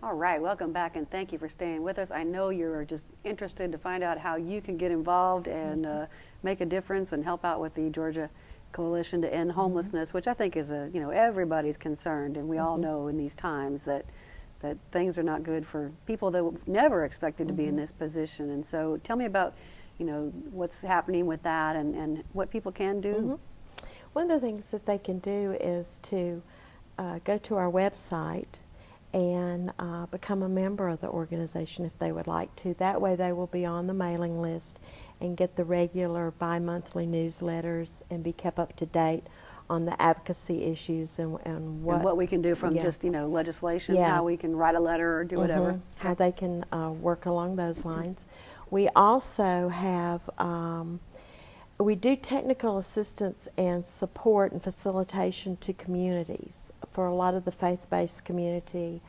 All right, welcome back, and thank you for staying with us. I know you're just interested to find out how you can get involved and make a difference and help out with the Georgia Coalition to End Homelessness, which I think is everybody's concerned, and we all know in these times that things are not good for people that never expected to be in this position. And so tell me about, what's happening with that and what people can do. One of the things that they can do is to go to our website and become a member of the organization if they would like to. That way they will be on the mailing list and get the regular bi-monthly newsletters and be kept up to date on the advocacy issues and what we can do from just legislation, how we can write a letter or do whatever. How they can work along those lines. We also have, we do technical assistance and support and facilitation to communities for a lot of the faith-based community.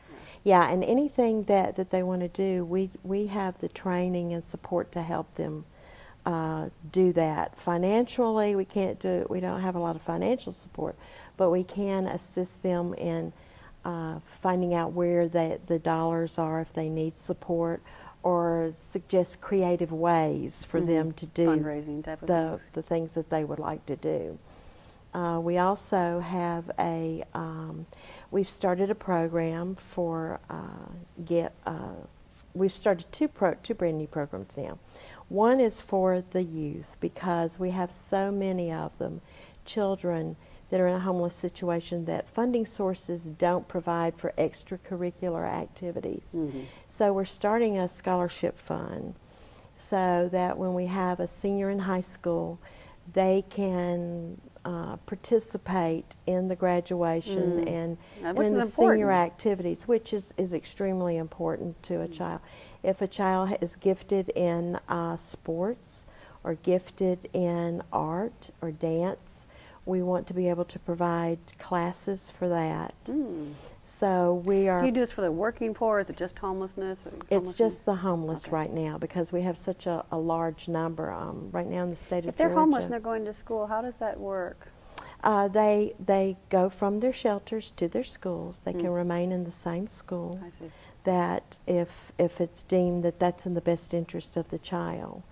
And anything that they want to do, we have the training and support to help them do that. Financially, we can't do it. We don't have a lot of financial support, but we can assist them in finding out where the dollars are if they need support, or suggest creative ways for them to do fundraising type of the things that they would like to do. We also have we've started a program for we've started two brand new programs now. One is for the youth, because we have so many of them, children that are in a homeless situation, that funding sources don't provide for extracurricular activities. So we're starting a scholarship fund so that when we have a senior in high school, they can participate in the graduation and in the senior activities, which is extremely important to a child. If a child is gifted in sports or gifted in art or dance, we want to be able to provide classes for that. So we are... Do you do this for the working poor? Is it just homelessness? It's just the homeless right now, because we have such a large number right now in the state of Georgia. If they're homeless and they're going to school, how does that work? They go from their shelters to their schools. They can remain in the same school. I see. That if it's deemed that that's in the best interest of the child.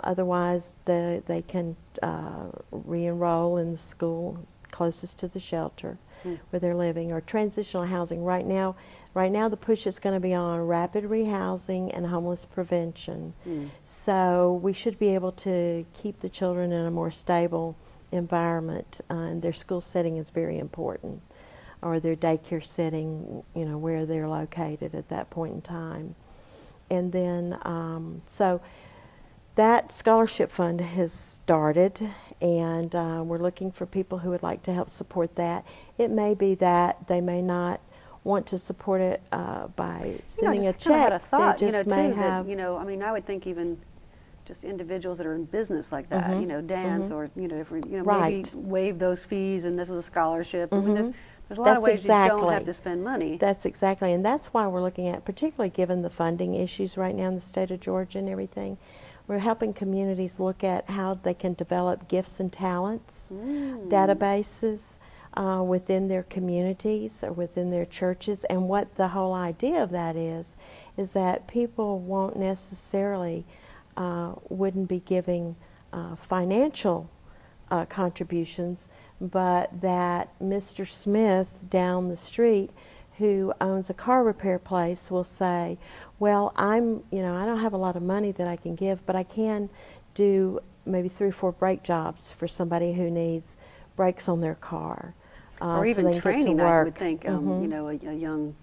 Otherwise, they can re-enroll in the school closest to the shelter where they're living, or transitional housing. Right now the push is going to be on rapid rehousing and homeless prevention. So we should be able to keep the children in a more stable environment, and their school setting is very important, or their daycare setting, where they're located at that point in time. And then so that scholarship fund has started, and we're looking for people who would like to help support that. It may be that they may not want to support it by sending a check. I had a thought, they just may have, I mean, I would think even just individuals that are in business like that, dance or maybe waive those fees, and this is a scholarship. I mean, there's a lot of ways you don't have to spend money. That's exactly, and that's why we're looking at, particularly given the funding issues right now in the state of Georgia and everything, we're helping communities look at how they can develop gifts and talents, databases within their communities or within their churches. And what the whole idea of that is that people won't necessarily, wouldn't be giving financial contributions, but that Mr. Smith down the street, who owns a car repair place, will say, well, I don't have a lot of money that I can give, but I can do maybe 3 or 4 brake jobs for somebody who needs brakes on their car. Or even so training, I would think, a young,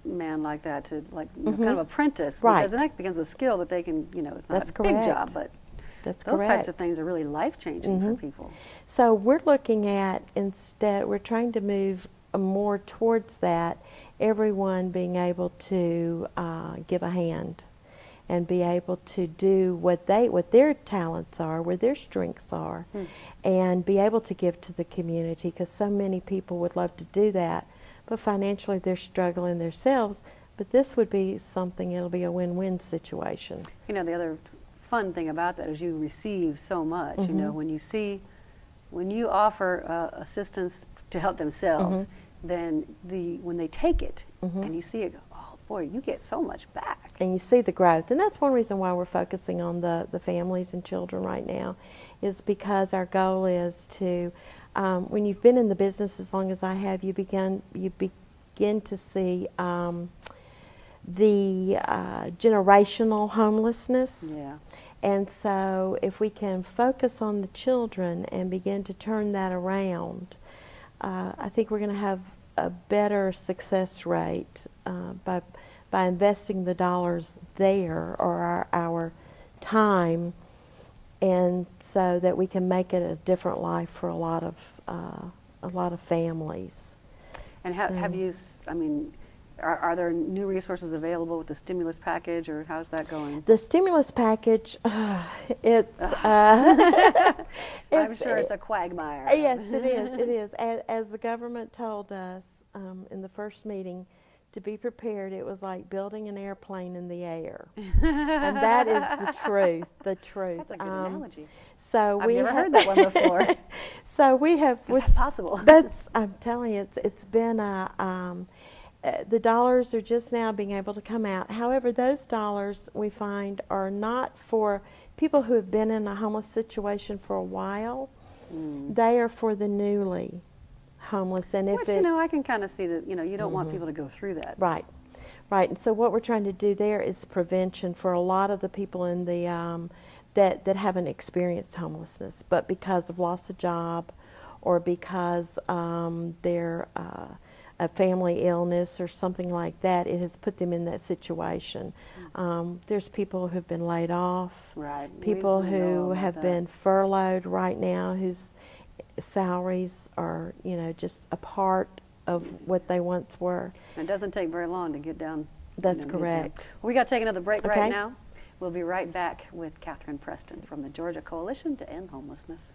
man like that to kind of apprentice, because then that becomes a skill that they can, it's not a big job, but those types of things are really life-changing for people. So we're looking at, we're trying to move more towards that, everyone being able to give a hand and be able to do what their talents are, where their strengths are, and be able to give to the community, because so many people would love to do that, but financially they're struggling themselves. But this would be something, it'll be a win-win situation. The other fun thing about that is you receive so much. When you offer assistance to help themselves, then when they take it and you see it, oh boy, you get so much back. And you see the growth. And that's one reason why we're focusing on the families and children right now, is because our goal is to, when you've been in the business as long as I have, you begin to see the generational homelessness. Yeah. And so if we can focus on the children and begin to turn that around, I think we're going to have a better success rate by investing the dollars there, or our time, and so that we can make it a different life for a lot of families. And have you, I mean, are there new resources available with the stimulus package, or how's that going? The stimulus package, it's... I'm sure it's a quagmire. Yes, it is. It is. As the government told us in the first meeting, to be prepared, it was like building an airplane in the air. And that is the truth, the truth. That's a good analogy. So I've never heard that one before. So we have... Is that possible? I'm telling you, it's been a... the dollars are just now being able to come out. However, those dollars we find are not for people who have been in a homeless situation for a while. They are for the newly homeless. And if Which, you know, I can kind of see that, you know, you don't want people to go through that. Right. Right. And so what we're trying to do there is prevention for a lot of the people in the that haven't experienced homelessness, but because of loss of job, or because they're a family illness or something like that, it has put them in that situation. There's people who've been laid off, right. people who have been furloughed right now, whose salaries are, you know, just a part of what they once were. It doesn't take very long to get down. That's correct. Well, we got to take another break Okay. right now. We'll be right back with Catherine Preston from the Georgia Coalition to End Homelessness.